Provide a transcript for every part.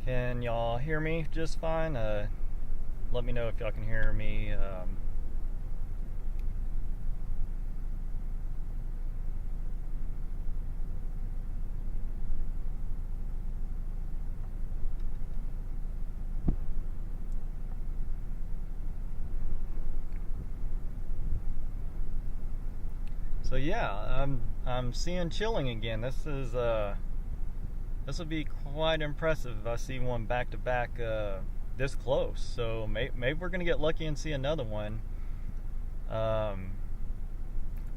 Can y'all hear me just fine? Let me know if y'all can hear me. So yeah, I'm seeing chilling again. This would be quite impressive if I see one back to back this close. So maybe we're gonna get lucky and see another one. Um,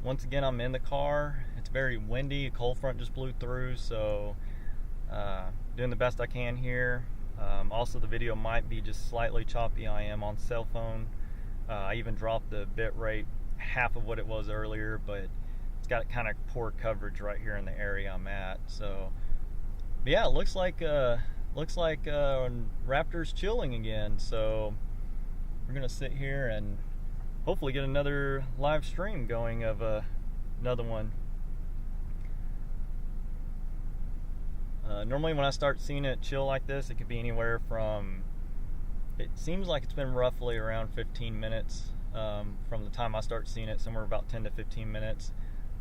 Once again, I'm in the car. It's very windy. A cold front just blew through, so doing the best I can here. Also, the video might be just slightly choppy. I am on cell phone. I even dropped the bit rate half of what it was earlier, but it's got kind of poor coverage right here in the area I'm at. So, but yeah, it looks like Raptor's chilling again. So we're gonna sit here and hopefully get another live stream going of another one. Normally when I start seeing it chill like this, it could be anywhere from, it seems like it's been roughly around 15 minutes from the time I start seeing it, somewhere about 10 to 15 minutes.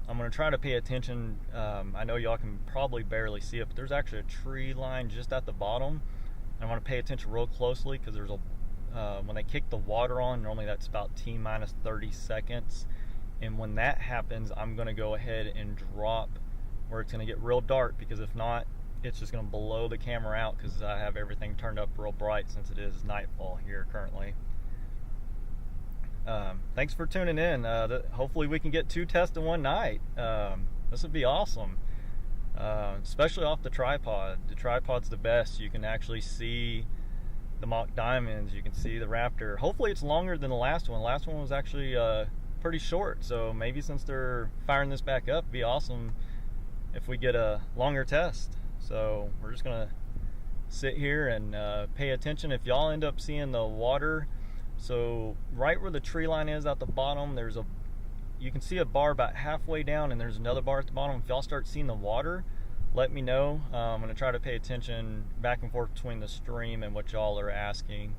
I'm going to try to pay attention. I know y'all can probably barely see it, but there's actually a tree line just at the bottom. I want to pay attention real closely because there's when they kick the water on, normally that's about T minus 30 seconds. And when that happens, I'm going to go ahead and drop where it's going to get real dark, because if not, it's just going to blow the camera out because I have everything turned up real bright since it is nightfall here currently. Thanks for tuning in. Hopefully we can get 2 tests in one night. This would be awesome, especially off the tripod. The tripod's the best. You can actually see the mock diamonds, you can see the Raptor. Hopefully it's longer than the last one. The last one was actually pretty short, so maybe since they're firing this back up, it'd be awesome if we get a longer test. So we're just gonna sit here and pay attention. If y'all end up seeing the water, so right where the tree line is at the bottom, you can see a bar about halfway down, and there's another bar at the bottom. If y'all start seeing the water, let me know. I'm going to try to pay attention back and forth between the stream and what y'all are asking,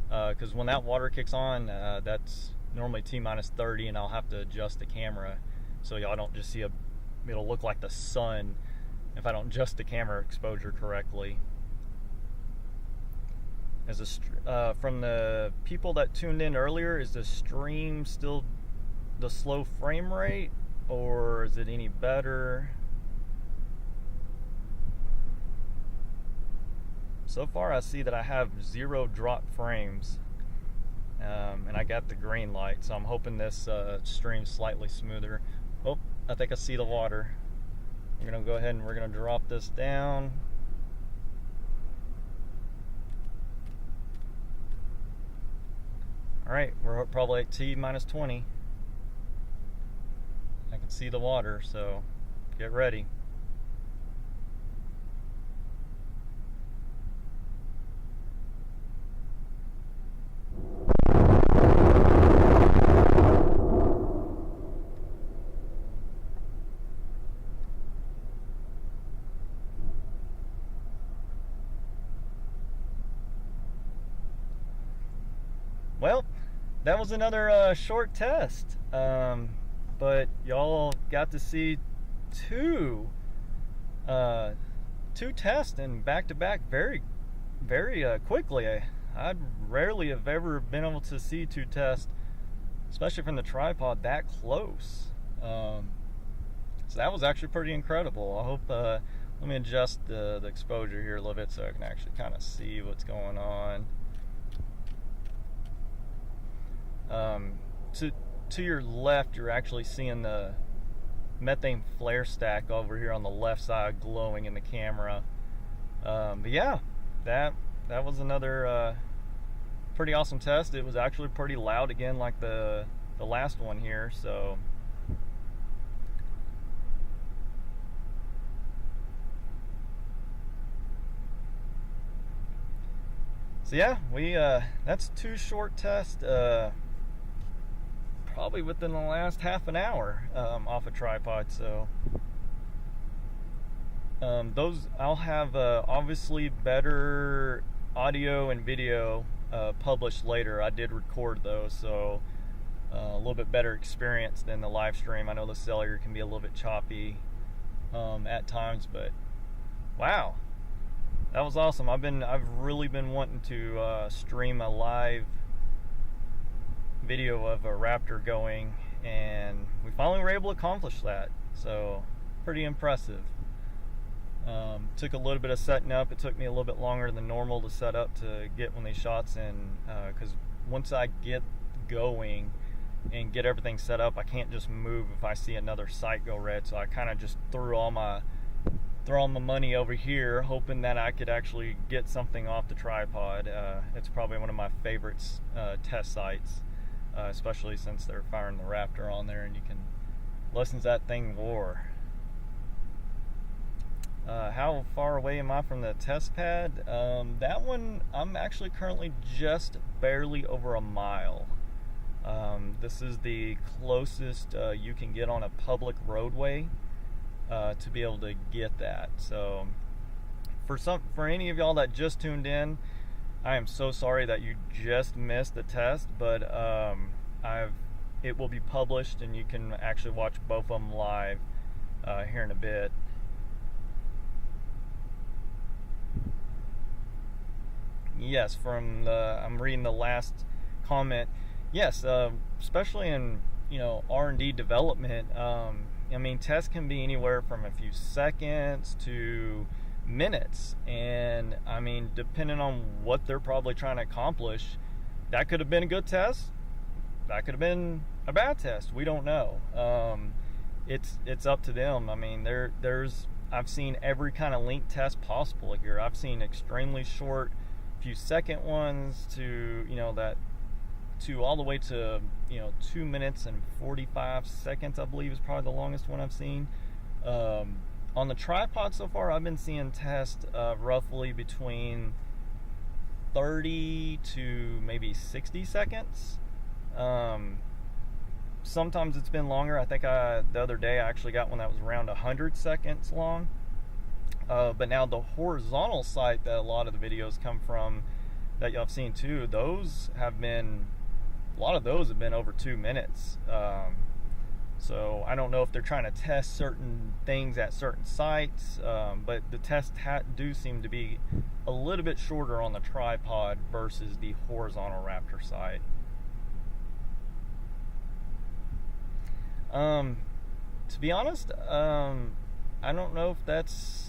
because when that water kicks on, that's normally T minus 30, and I'll have to adjust the camera so y'all don't just see it'll look like the sun if I don't adjust the camera exposure correctly. From the people that tuned in earlier, is the stream still the slow frame rate, or is it any better? So far I see that I have 0 drop frames, and I got the green light, so I'm hoping this stream's slightly smoother. Oh, I think I see the water. We're gonna go ahead and we're gonna drop this down. Alright, we're probably at T minus 20. I can see the water, so get ready. Well, that was another short test, but y'all got to see two tests and back to back very quickly. I rarely have ever been able to see 2 tests, especially from the tripod, that close. So that was actually pretty incredible. I hope let me adjust the exposure here a little bit so I can actually kind of see what's going on. To your left, you're actually seeing the methane flare stack over here on the left side glowing in the camera. But yeah, that was another pretty awesome test. It was actually pretty loud again, like the last one here. So yeah, that's 2 short tests. Probably within the last half an hour off a tripod. So those I'll have obviously better audio and video published later. I did record those, so a little bit better experience than the live stream. I know the cellular can be a little bit choppy at times, but wow, that was awesome. I've really been wanting to stream a live video of a Raptor going, and we finally were able to accomplish that. So pretty impressive. Took a little bit of setting up. It took me a little bit longer than normal to set up to get one of these shots in, because once I get going and get everything set up, I can't just move if I see another sight go red. So I kind of just threw all my money over here, hoping that I could actually get something off the tripod. It's probably one of my favorites test sites, especially since they're firing the Raptor on there and you can listen to that thing roar. How far away am I from the test pad? That one, I'm actually currently just barely over a mile. This is the closest you can get on a public roadway to be able to get that. So for any of y'all that just tuned in, I am so sorry that you just missed the test, but it will be published and you can actually watch both of them live here in a bit. Yes, I'm reading the last comment. Yes, especially in R&D development. I mean, tests can be anywhere from a few seconds to minutes, and I mean, depending on what they're probably trying to accomplish, that could have been a good test, that could have been a bad test. We don't know. It's up to them. I mean, I've seen every kind of length test possible here. I've seen extremely short, few second ones to all the way to 2 minutes and 45 seconds, I believe, is probably the longest one I've seen. On the tripod so far, I've been seeing tests roughly between 30 to maybe 60 seconds. Sometimes it's been longer. I think the other day I actually got one that was around 100 seconds long. But now the horizontal sight that a lot of the videos come from that y'all have seen too, a lot of those have been over 2 minutes. So I don't know if they're trying to test certain things at certain sites, but the tests do seem to be a little bit shorter on the tripod versus the horizontal Raptor sight. To be honest, I don't know if that's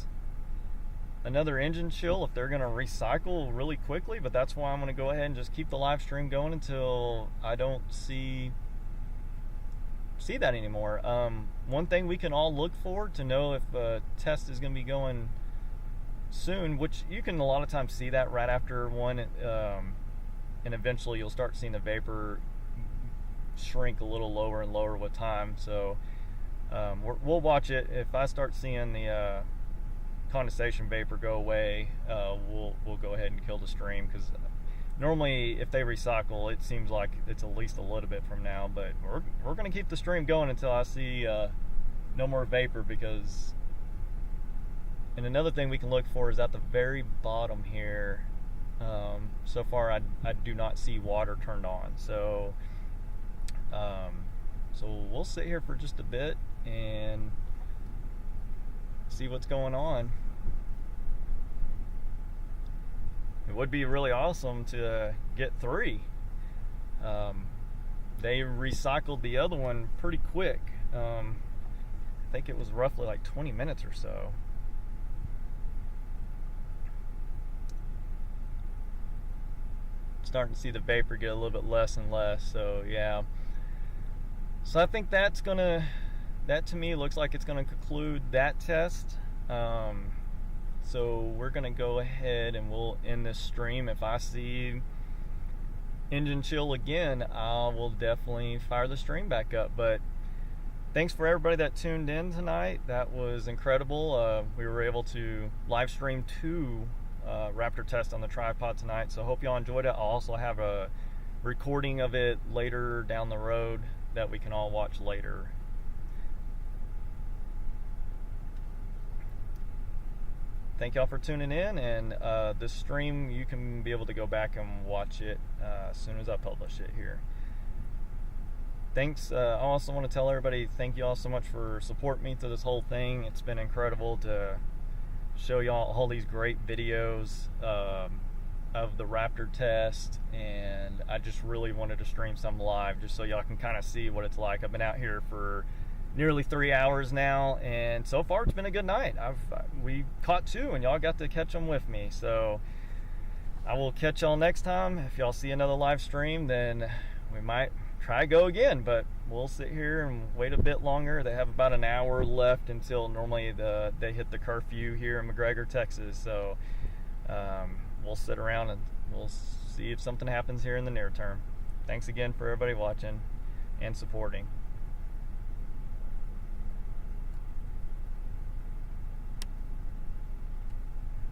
another engine chill, if they're going to recycle really quickly, but that's why I'm going to go ahead and just keep the live stream going until I don't see that anymore. One thing we can all look for to know if a test is going to be going soon, which you can a lot of times see that right after one, and eventually you'll start seeing the vapor shrink a little lower and lower with time. So we'll watch it. If I start seeing the condensation vapor go away, we'll go ahead and kill the stream, because normally if they recycle, it seems like it's at least a little bit from now, but we're going to keep the stream going until I see no more vapor. And another thing we can look for is at the very bottom here. So far I do not see water turned on, so we'll sit here for just a bit and see what's going on. It would be really awesome to get 3. They recycled the other one pretty quick. I think it was roughly like 20 minutes or so. Starting to see the vapor get a little bit less and less, so yeah. So I think that to me looks like it's going to conclude that test. So we're going to go ahead and we'll end this stream. If I see engine chill again, I will definitely fire the stream back up. But thanks for everybody that tuned in tonight. That was incredible. We were able to live stream 2 Raptor tests on the tripod tonight, so hope y'all enjoyed it. I'll also have a recording of it later down the road that we can all watch later. thank y'all for tuning in, and this stream, you can be able to go back and watch it as soon as I publish it here. Thanks. I also want to tell everybody, thank you all so much for supporting me through this whole thing. It's been incredible to show y'all all these great videos of the Raptor test, and I just really wanted to stream some live just so y'all can kind of see what it's like. I've been out here for nearly 3 hours now, and so far it's been a good night. We caught 2, and y'all got to catch them with me. So I will catch y'all next time. If y'all see another live stream, then we might try go again, but we'll sit here and wait a bit longer. They have about an hour left until normally they hit the curfew here in McGregor, Texas. So we'll sit around and we'll see if something happens here in the near term. Thanks again for everybody watching and supporting.